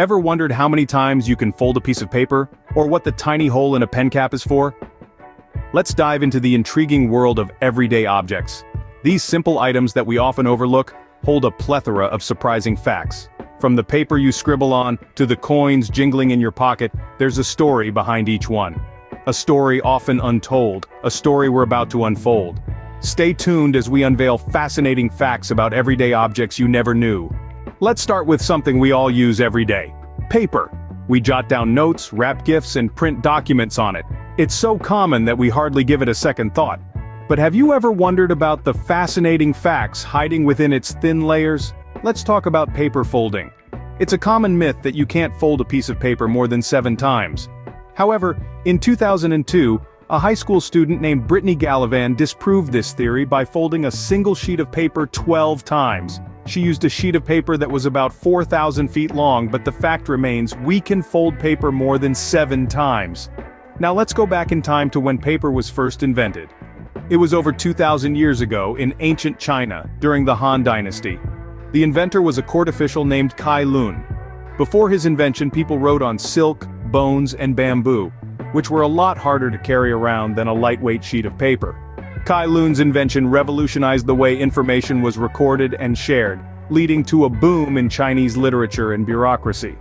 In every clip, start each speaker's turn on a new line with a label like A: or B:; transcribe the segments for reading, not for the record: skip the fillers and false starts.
A: Ever wondered how many times you can fold a piece of paper, or what the tiny hole in a pen cap is for? Let's dive into the intriguing world of everyday objects. These simple items that we often overlook hold a plethora of surprising facts. From the paper you scribble on, to the coins jingling in your pocket, there's a story behind each one. A story often untold, a story we're about to unfold. Stay tuned as we unveil fascinating facts about everyday objects you never knew. Let's start with something we all use every day. Paper. We jot down notes, wrap gifts, and print documents on it. It's so common that we hardly give it a second thought. But have you ever wondered about the fascinating facts hiding within its thin layers? Let's talk about paper folding. It's a common myth that you can't fold a piece of paper more than 7 times. However, in 2002, a high school student named Brittany Gallivan disproved this theory by folding a single sheet of paper 12 times. She used a sheet of paper that was about 4,000 feet long, but the fact remains, we can fold paper more than 7 times. Now let's go back in time to when paper was first invented. It was over 2,000 years ago in ancient China, during the Han Dynasty. The inventor was a court official named Kai Lun. Before his invention, people wrote on silk, bones, and bamboo, which were a lot harder to carry around than a lightweight sheet of paper. Kai Lun's invention revolutionized the way information was recorded and shared, leading to a boom in Chinese literature and bureaucracy.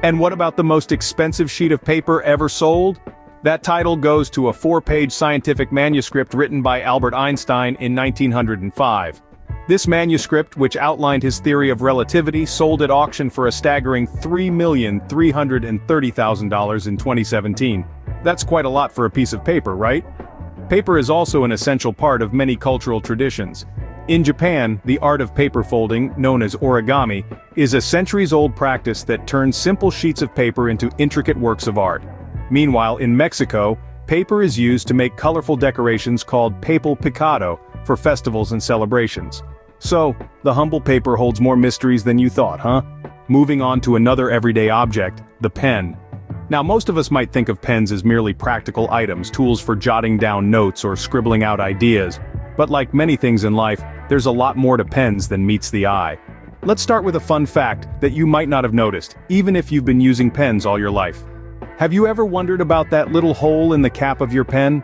A: And what about the most expensive sheet of paper ever sold? That title goes to a 4-page scientific manuscript written by Albert Einstein in 1905. This manuscript, which outlined his theory of relativity, sold at auction for a staggering $3,330,000 in 2017. That's quite a lot for a piece of paper, right? Paper is also an essential part of many cultural traditions. In Japan, the art of paper folding, known as origami, is a centuries-old practice that turns simple sheets of paper into intricate works of art. Meanwhile, in Mexico, paper is used to make colorful decorations called papel picado for festivals and celebrations. So, the humble paper holds more mysteries than you thought, huh? Moving on to another everyday object, the pen. Now, most of us might think of pens as merely practical items, tools for jotting down notes or scribbling out ideas. But like many things in life, there's a lot more to pens than meets the eye. Let's start with a fun fact that you might not have noticed, even if you've been using pens all your life. Have you ever wondered about that little hole in the cap of your pen?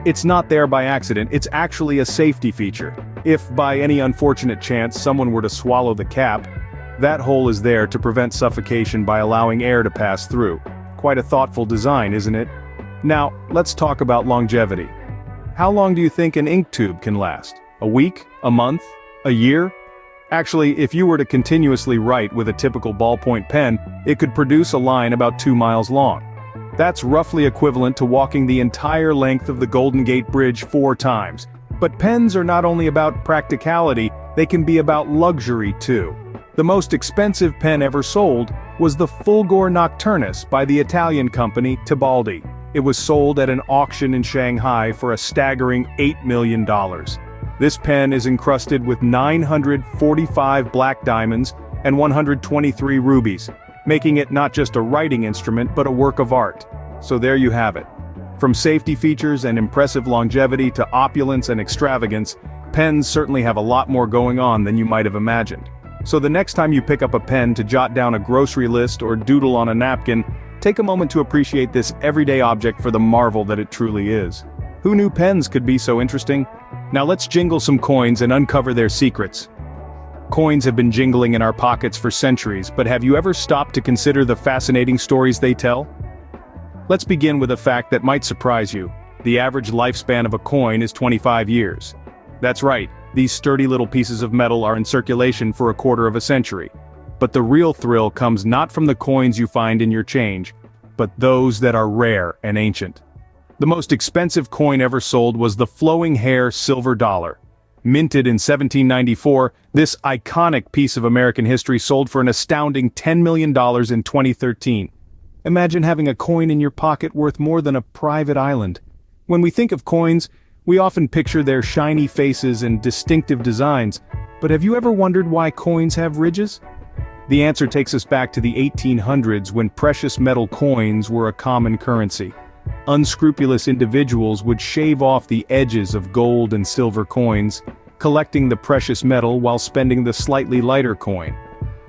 A: It's not there by accident, it's actually a safety feature. If, by any unfortunate chance, someone were to swallow the cap, that hole is there to prevent suffocation by allowing air to pass through. Quite a thoughtful design, isn't it? Now, let's talk about longevity. How long do you think an ink tube can last? A week? A month? A year? Actually, if you were to continuously write with a typical ballpoint pen, it could produce a line about 2 miles long. That's roughly equivalent to walking the entire length of the Golden Gate Bridge 4 times. But pens are not only about practicality, they can be about luxury too. The most expensive pen ever sold was the Fulgor Nocturnus by the Italian company Tibaldi. It was sold at an auction in Shanghai for a staggering $8 million. This pen is encrusted with 945 black diamonds and 123 rubies, making it not just a writing instrument but a work of art. So there you have it. From safety features and impressive longevity to opulence and extravagance, pens certainly have a lot more going on than you might have imagined. So the next time you pick up a pen to jot down a grocery list or doodle on a napkin, take a moment to appreciate this everyday object for the marvel that it truly is. Who knew pens could be so interesting? Now let's jingle some coins and uncover their secrets. Coins have been jingling in our pockets for centuries, but have you ever stopped to consider the fascinating stories they tell? Let's begin with a fact that might surprise you. The average lifespan of a coin is 25 years. That's right, these sturdy little pieces of metal are in circulation for a quarter of a century. But the real thrill comes not from the coins you find in your change, but those that are rare and ancient. The most expensive coin ever sold was the flowing hair silver dollar. Minted in 1794, this iconic piece of American history sold for an astounding $10 million in 2013. Imagine having a coin in your pocket worth more than a private island. When we think of coins, we often picture their shiny faces and distinctive designs, but have you ever wondered why coins have ridges? The answer takes us back to the 1800s when precious metal coins were a common currency. Unscrupulous individuals would shave off the edges of gold and silver coins, collecting the precious metal while spending the slightly lighter coin.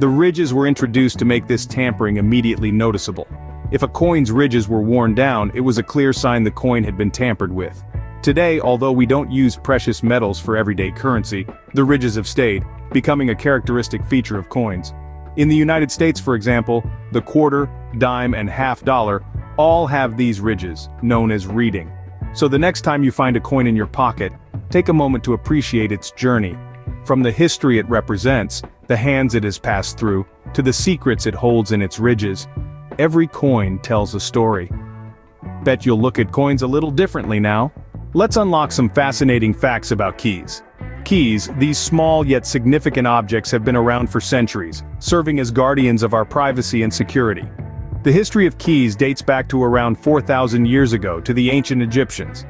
A: The ridges were introduced to make this tampering immediately noticeable. If a coin's ridges were worn down, it was a clear sign the coin had been tampered with. Today, although we don't use precious metals for everyday currency, the ridges have stayed, becoming a characteristic feature of coins. In the United States, for example, the quarter, dime, and half dollar all have these ridges, known as reading. So the next time you find a coin in your pocket, take a moment to appreciate its journey. From the history it represents, the hands it has passed through, to the secrets it holds in its ridges, every coin tells a story. Bet you'll look at coins a little differently now. Let's unlock some fascinating facts about keys. Keys, these small yet significant objects, have been around for centuries, serving as guardians of our privacy and security. The history of keys dates back to around 4,000 years ago to the ancient Egyptians.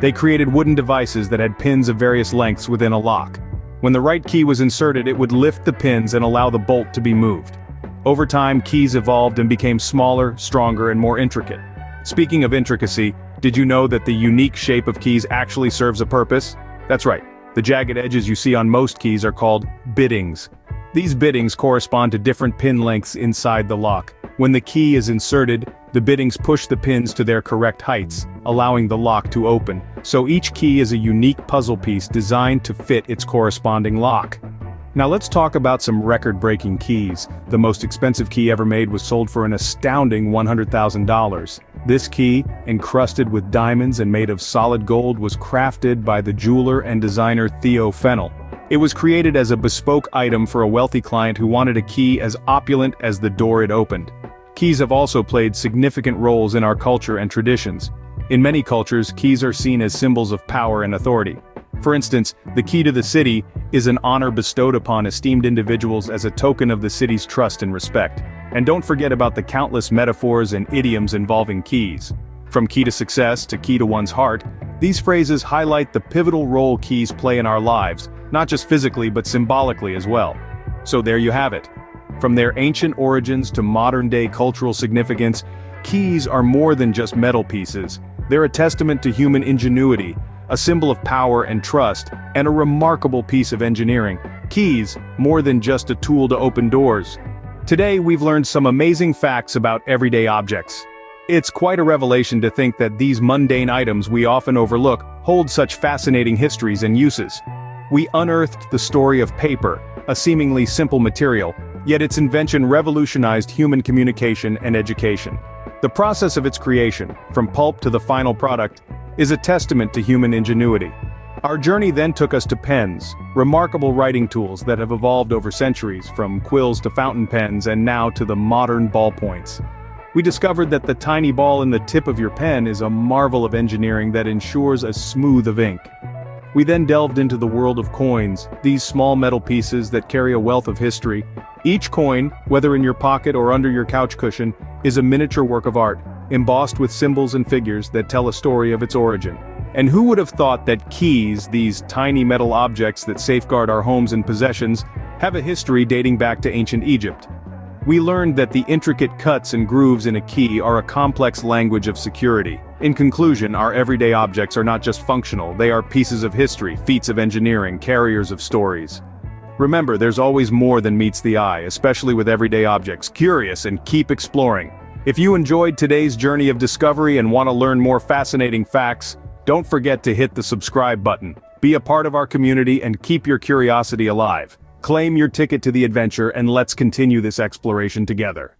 A: They created wooden devices that had pins of various lengths within a lock. When the right key was inserted, it would lift the pins and allow the bolt to be moved. Over time, keys evolved and became smaller, stronger, and more intricate. Speaking of intricacy, did you know that the unique shape of keys actually serves a purpose? That's right. The jagged edges you see on most keys are called biddings. These biddings correspond to different pin lengths inside the lock. When the key is inserted, the biddings push the pins to their correct heights, allowing the lock to open. So each key is a unique puzzle piece designed to fit its corresponding lock. Now let's talk about some record-breaking keys. The most expensive key ever made was sold for an astounding $100,000. This key, encrusted with diamonds and made of solid gold, was crafted by the jeweler and designer Theo Fennell. It was created as a bespoke item for a wealthy client who wanted a key as opulent as the door it opened. Keys have also played significant roles in our culture and traditions. In many cultures, keys are seen as symbols of power and authority. For instance, the key to the city is an honor bestowed upon esteemed individuals as a token of the city's trust and respect. And don't forget about the countless metaphors and idioms involving keys. From key to success to key to one's heart, these phrases highlight the pivotal role keys play in our lives, not just physically but symbolically as well. So there you have it. From their ancient origins to modern-day cultural significance, keys are more than just metal pieces. They're a testament to human ingenuity, a symbol of power and trust, and a remarkable piece of engineering. Keys, more than just a tool to open doors. Today we've learned some amazing facts about everyday objects. It's quite a revelation to think that these mundane items we often overlook hold such fascinating histories and uses. We unearthed the story of paper, a seemingly simple material, yet its invention revolutionized human communication and education. The process of its creation, from pulp to the final product, is a testament to human ingenuity. Our journey then took us to pens, remarkable writing tools that have evolved over centuries, from quills to fountain pens and now to the modern ballpoints. We discovered that the tiny ball in the tip of your pen is a marvel of engineering that ensures a smooth of ink. We then delved into the world of coins, these small metal pieces that carry a wealth of history. Each coin, whether in your pocket or under your couch cushion, is a miniature work of art, embossed with symbols and figures that tell a story of its origin. And who would have thought that keys, these tiny metal objects that safeguard our homes and possessions, have a history dating back to ancient Egypt? We learned that the intricate cuts and grooves in a key are a complex language of security. In conclusion, our everyday objects are not just functional, they are pieces of history, feats of engineering, carriers of stories. Remember, there's always more than meets the eye, especially with everyday objects. Curious and keep exploring. If you enjoyed today's journey of discovery and want to learn more fascinating facts, don't forget to hit the subscribe button. Be a part of our community and keep your curiosity alive. Claim your ticket to the adventure and let's continue this exploration together.